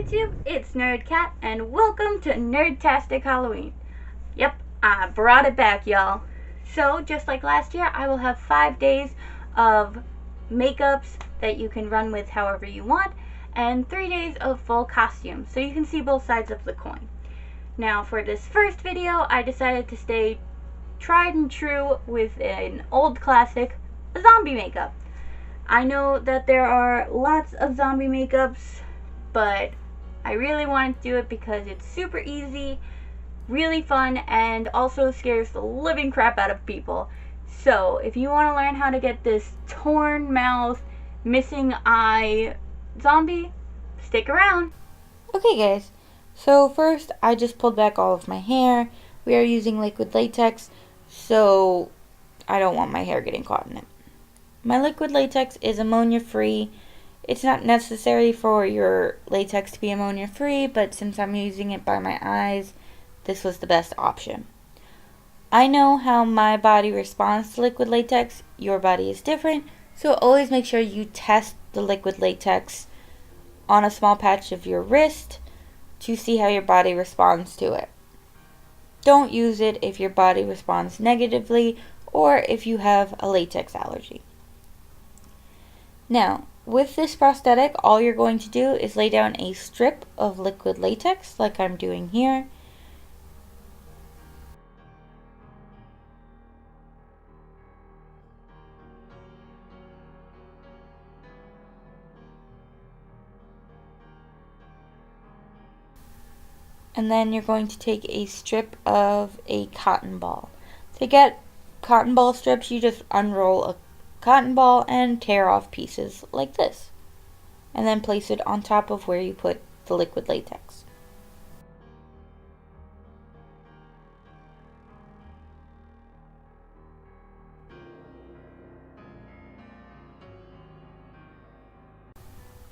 YouTube, it's Nerdcat, and welcome to Nerdtastic Halloween. Yep, I brought it back, y'all. So, just like last year, I will have 5 days of makeups that you can run with however you want, and 3 days of full costumes, so you can see both sides of the coin. Now, for this first video, I decided to stay tried and true with an old classic, zombie makeup. I know that there are lots of zombie makeups, but I really wanted to do it because it's super easy, really fun, and also scares the living crap out of people. So if you want to learn how to get this torn mouth, missing eye zombie, stick around. Okay guys, so first I just pulled back all of my hair. We are using liquid latex, so I don't want my hair getting caught in it. My liquid latex is ammonia free. It's not necessary for your latex to be ammonia free, but since I'm using it by my eyes, this was the best option. I know how my body responds to liquid latex. Your body is different, so always make sure you test the liquid latex on a small patch of your wrist to see how your body responds to it. Don't use it if your body responds negatively or if you have a latex allergy. Now, with this prosthetic, all you're going to do is lay down a strip of liquid latex, like I'm doing here. And then you're going to take a strip of a cotton ball. To get cotton ball strips, you just unroll a cotton ball and tear off pieces like this. And then place it on top of where you put the liquid latex.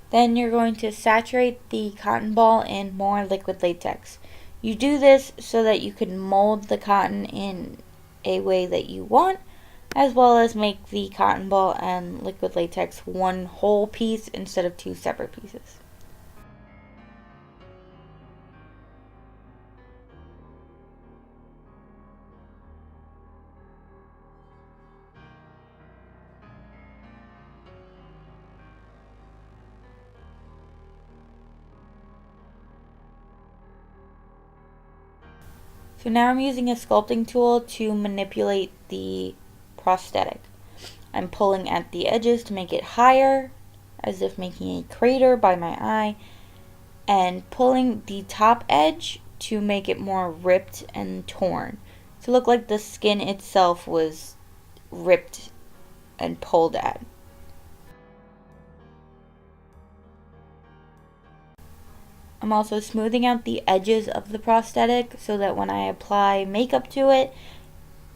Then you're going to saturate the cotton ball in more liquid latex. You do this so that you can mold the cotton in a way that you want, as well as make the cotton ball and liquid latex one whole piece instead of two separate pieces. So now I'm using a sculpting tool to manipulate the prosthetic. I'm pulling at the edges to make it higher, as if making a crater by my eye, and pulling the top edge to make it more ripped and torn, to look like the skin itself was ripped and pulled at. I'm also smoothing out the edges of the prosthetic so that when I apply makeup to it,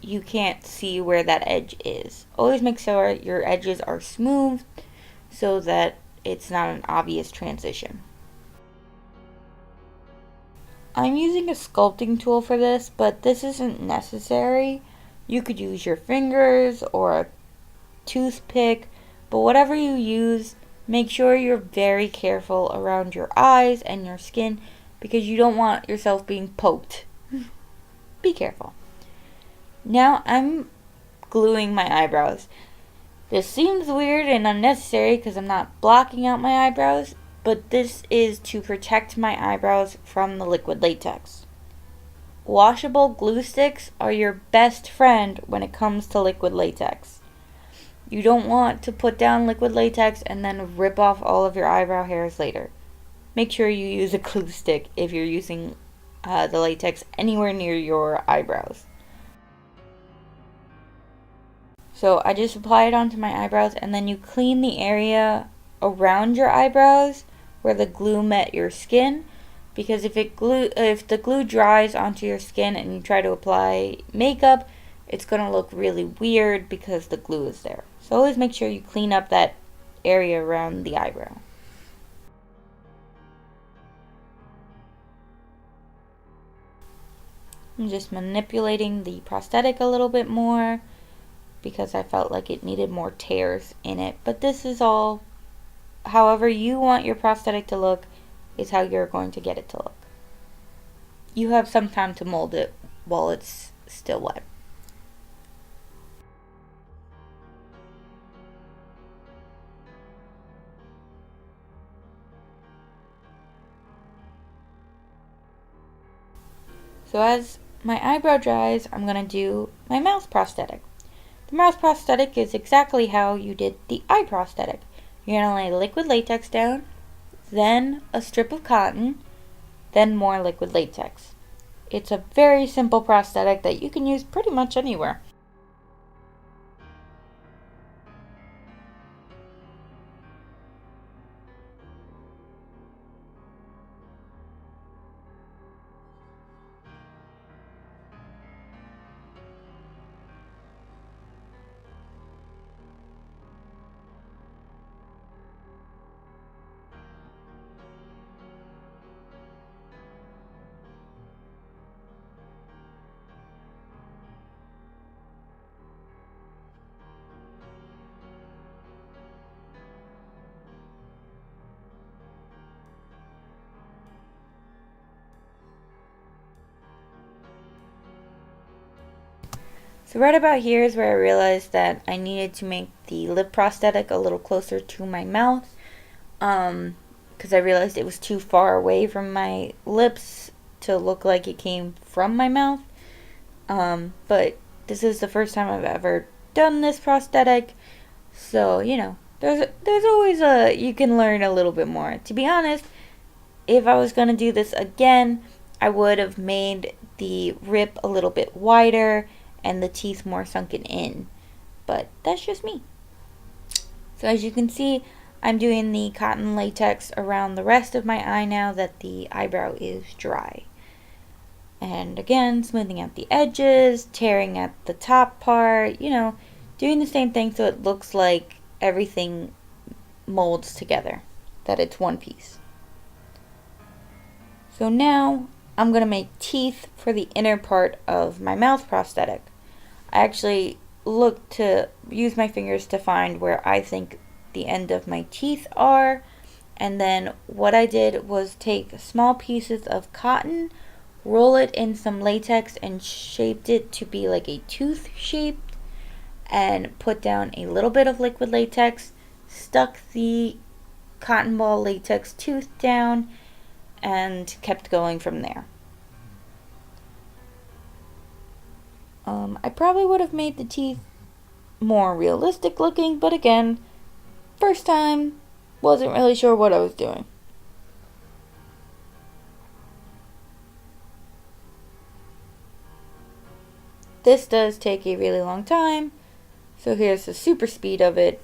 you can't see where that edge is. Always make sure your edges are smooth so that it's not an obvious transition. I'm using a sculpting tool for this, but this isn't necessary. You could use your fingers or a toothpick, but whatever you use, make sure you're very careful around your eyes and your skin because you don't want yourself being poked. Be careful. Now I'm gluing my eyebrows. This seems weird and unnecessary because I'm not blocking out my eyebrows, but this is to protect my eyebrows from the liquid latex. Washable glue sticks are your best friend when it comes to liquid latex. You don't want to put down liquid latex and then rip off all of your eyebrow hairs later. Make sure you use a glue stick if you're using the latex anywhere near your eyebrows. So I just apply it onto my eyebrows and then you clean the area around your eyebrows where the glue met your skin, because if the glue dries onto your skin and you try to apply makeup, it's going to look really weird because the glue is there. So always make sure you clean up that area around the eyebrow. I'm just manipulating the prosthetic a little bit more because I felt like it needed more tears in it. But this is all however you want your prosthetic to look is how you're going to get it to look. You have some time to mold it while it's still wet. So as my eyebrow dries, I'm going to do my mouth prosthetic. The mouth prosthetic is exactly how you did the eye prosthetic. You're going to lay liquid latex down, then a strip of cotton, then more liquid latex. It's a very simple prosthetic that you can use pretty much anywhere. So right about here is where I realized that I needed to make the lip prosthetic a little closer to my mouth, because I realized it was too far away from my lips to look like it came from my mouth. But this is the first time I've ever done this prosthetic, so there's always you can learn a little bit more. To be honest, if I was gonna do this again, I would have made the rip a little bit wider and the teeth more sunken in, but that's just me. So as you can see, I'm doing the cotton latex around the rest of my eye now that the eyebrow is dry. And again, smoothing out the edges, tearing at the top part, doing the same thing so it looks like everything molds together, that it's one piece. So now I'm going to make teeth for the inner part of my mouth prosthetic. I actually looked to use my fingers to find where I think the end of my teeth are, and then what I did was take small pieces of cotton, roll it in some latex, and shaped it to be like a tooth shape, and put down a little bit of liquid latex, stuck the cotton ball latex tooth down, and kept going from there. I probably would have made the teeth more realistic looking, but again, first time, wasn't really sure what I was doing. This does take a really long time, so here's the super speed of it.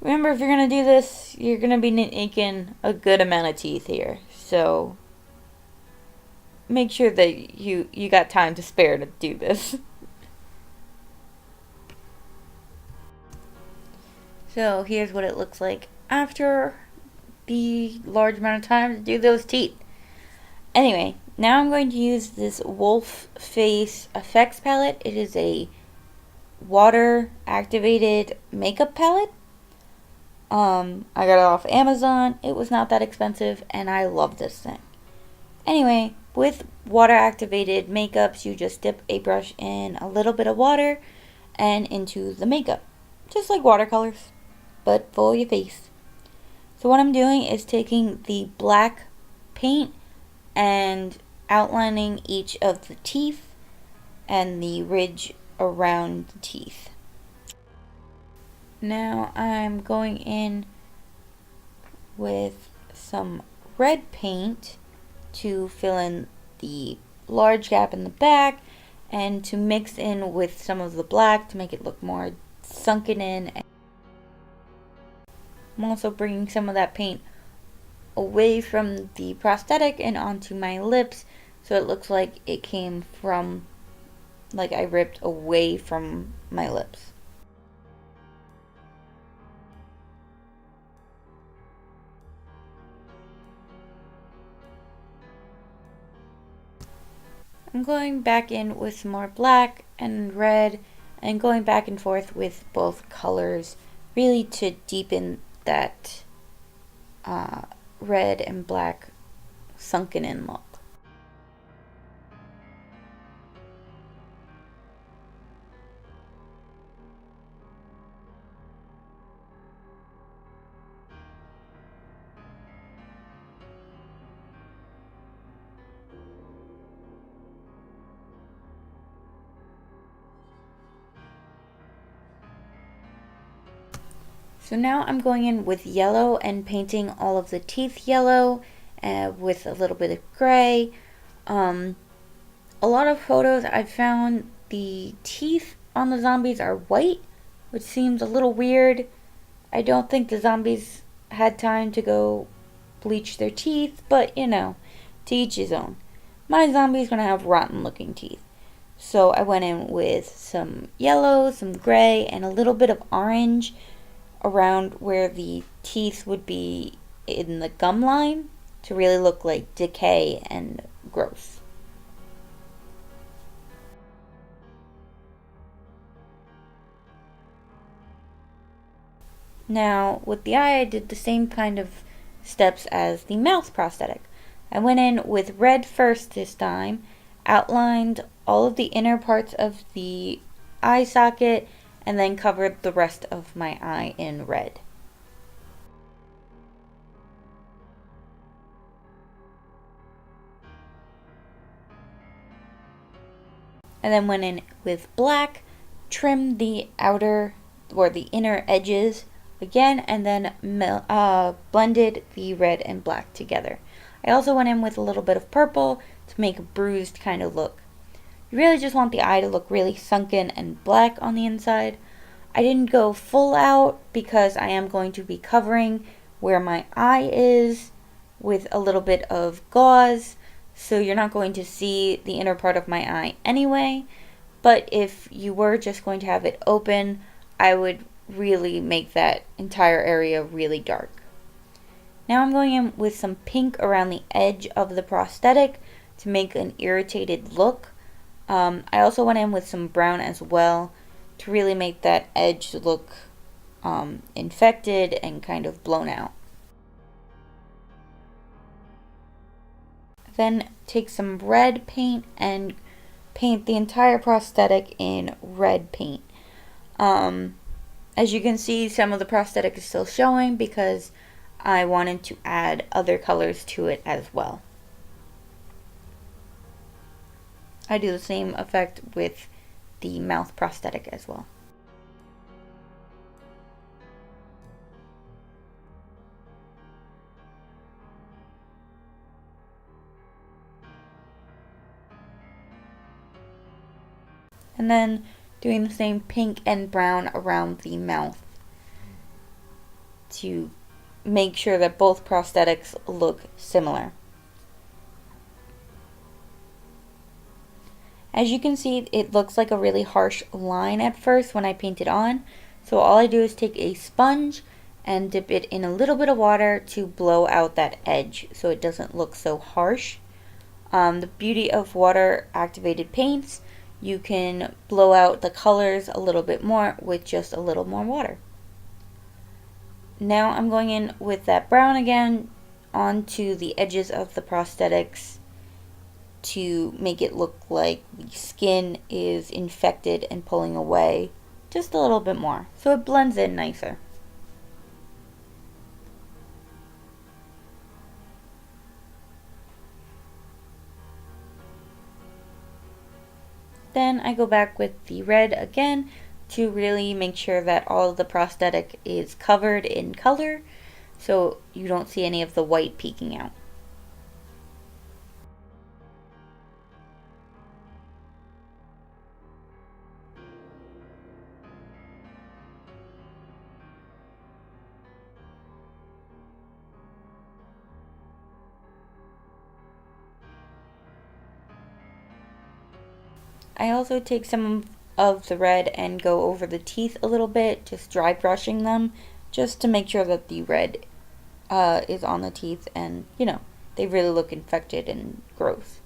Remember, if you're going to do this, you're going to be making a good amount of teeth here, so make sure that you got time to spare to do this. So here's what it looks like after the large amount of time to do those teeth. Anyway, now I'm going to use this Wolf Face Effects palette. It is a water activated makeup palette. I got it off Amazon. It was not that expensive and I love this thing. Anyway, with water activated makeups, you just dip a brush in a little bit of water and into the makeup. Just like watercolors, but for your face. So what I'm doing is taking the black paint and outlining each of the teeth and the ridge around the teeth. Now I'm going in with some red paint to fill in the large gap in the back and to mix in with some of the black to make it look more sunken in. I'm also bringing some of that paint away from the prosthetic and onto my lips so it looks like it came from, like I ripped away from my lips. I'm going back in with some more black and red and going back and forth with both colors really to deepen that red and black sunken in look. So now I'm going in with yellow and painting all of the teeth yellow with a little bit of gray. A lot of photos I've found the teeth on the zombies are white, which seems a little weird. I don't think the zombies had time to go bleach their teeth, but you know, to each his own. My zombie's gonna have rotten looking teeth. So I went in with some yellow, some gray, and a little bit of orange around where the teeth would be in the gum line to really look like decay and gross. Now, with the eye, I did the same kind of steps as the mouth prosthetic. I went in with red first this time, outlined all of the inner parts of the eye socket, and then covered the rest of my eye in red. And then went in with black, trimmed the outer or the inner edges again, and then blended the red and black together. I also went in with a little bit of purple to make a bruised kind of look. You really just want the eye to look really sunken and black on the inside. I didn't go full out because I am going to be covering where my eye is with a little bit of gauze, so you're not going to see the inner part of my eye anyway. But if you were just going to have it open, I would really make that entire area really dark. Now I'm going in with some pink around the edge of the prosthetic to make an irritated look. I also went in with some brown as well to really make that edge look infected and kind of blown out. Then take some red paint and paint the entire prosthetic in red paint. As you can see, some of the prosthetic is still showing because I wanted to add other colors to it as well. I do the same effect with the mouth prosthetic as well. And then doing the same pink and brown around the mouth to make sure that both prosthetics look similar. As you can see, it looks like a really harsh line at first when I paint it on. So all I do is take a sponge and dip it in a little bit of water to blow out that edge so it doesn't look so harsh. The beauty of water activated paints, you can blow out the colors a little bit more with just a little more water. Now I'm going in with that brown again onto the edges of the prosthetics to make it look like the skin is infected and pulling away just a little bit more, so it blends in nicer. Then I go back with the red again to really make sure that all of the prosthetic is covered in color so you don't see any of the white peeking out. I also take some of the red and go over the teeth a little bit, just dry brushing them, just to make sure that the red is on the teeth and, you know, they really look infected and gross.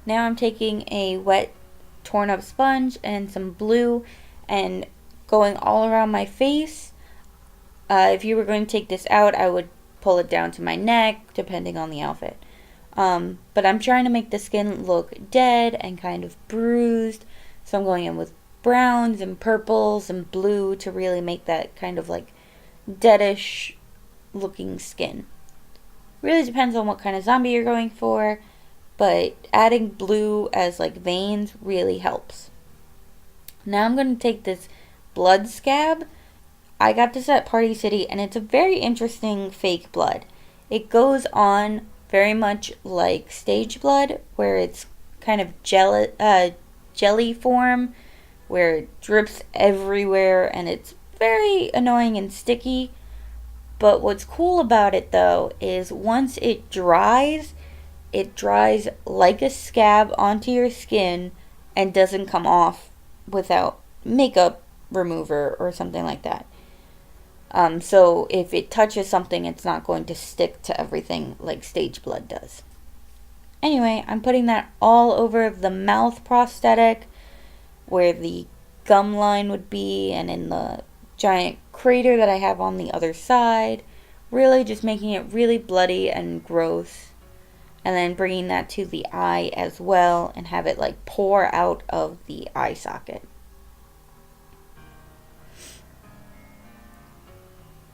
Now I'm taking a wet, torn up sponge and some blue and going all around my face. If you were going to take this out, I would pull it down to my neck, depending on the outfit. But I'm trying to make the skin look dead and kind of bruised. So I'm going in with browns and purples and blue to really make that kind of like deadish looking skin. Really depends on what kind of zombie you're going for, but adding blue as like veins really helps. Now I'm going to take this blood scab. I got this at Party City, and it's a very interesting fake blood. It goes on very much like stage blood, where it's kind of jelly form, where it drips everywhere, and it's very annoying and sticky. But what's cool about it, though, is once it dries like a scab onto your skin and doesn't come off without makeup remover or something like that. So if it touches something, it's not going to stick to everything like stage blood does. Anyway, I'm putting that all over the mouth prosthetic where the gum line would be, and in the giant crater that I have on the other side. Really just making it really bloody and gross. And then bringing that to the eye as well and have it like pour out of the eye socket.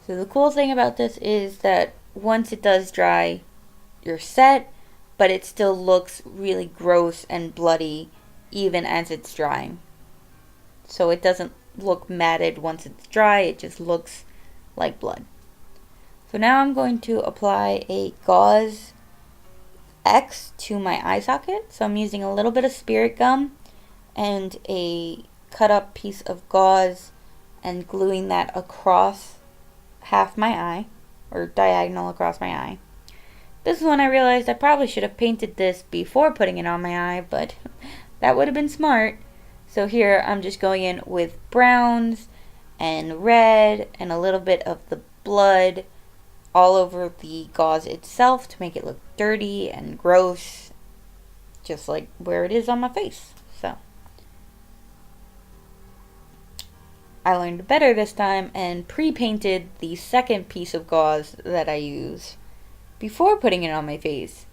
So the cool thing about this is that once it does dry, you're set, but it still looks really gross and bloody even as it's drying. So it doesn't look matted once it's dry, it just looks like blood. So now I'm going to apply a gauze X to my eye socket. So I'm using a little bit of spirit gum and a cut up piece of gauze and gluing that across half my eye, or diagonal across my eye. This is when I realized I probably should have painted this before putting it on my eye, but that would have been smart. So here I'm just going in with browns and red and a little bit of the blood all over the gauze itself to make it look dirty and gross, just like where it is on my face. So I learned better this time and pre-painted the second piece of gauze that I use before putting it on my face,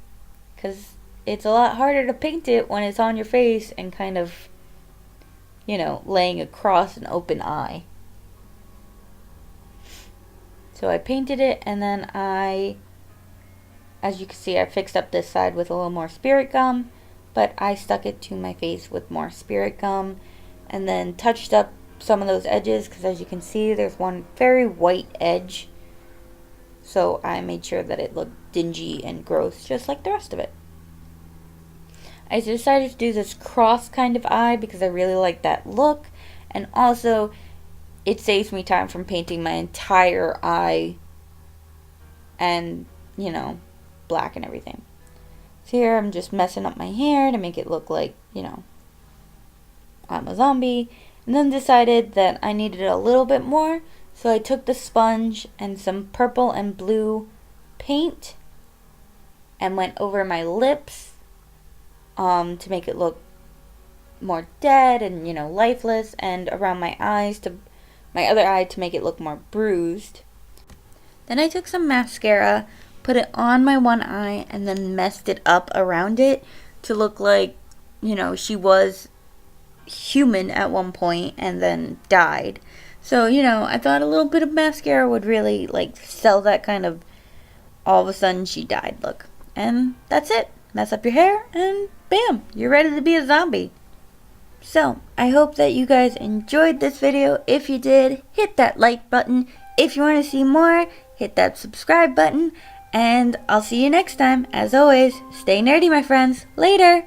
because it's a lot harder to paint it when it's on your face and kind of, laying across an open eye. So I painted it, and then as you can see, I fixed up this side with a little more spirit gum, but I stuck it to my face with more spirit gum and then touched up some of those edges, because as you can see, there's one very white edge. So I made sure that it looked dingy and gross, just like the rest of it. I decided to do this cross kind of eye because I really like that look, and also it saves me time from painting my entire eye and, black and everything. So here I'm just messing up my hair to make it look like, I'm a zombie. And then decided that I needed a little bit more, so I took the sponge and some purple and blue paint and went over my lips to make it look more dead and, lifeless, and around my eyes, to my other eye, to make it look more bruised. Then I took some mascara, put it on my one eye, and then messed it up around it to look like, she was human at one point and then died. So, I thought a little bit of mascara would really sell that kind of all of a sudden she died look. And that's it. Mess up your hair and bam, you're ready to be a zombie. So, I hope that you guys enjoyed this video. If you did, hit that like button. If you want to see more, hit that subscribe button. And I'll see you next time. As always, stay nerdy, my friends. Later!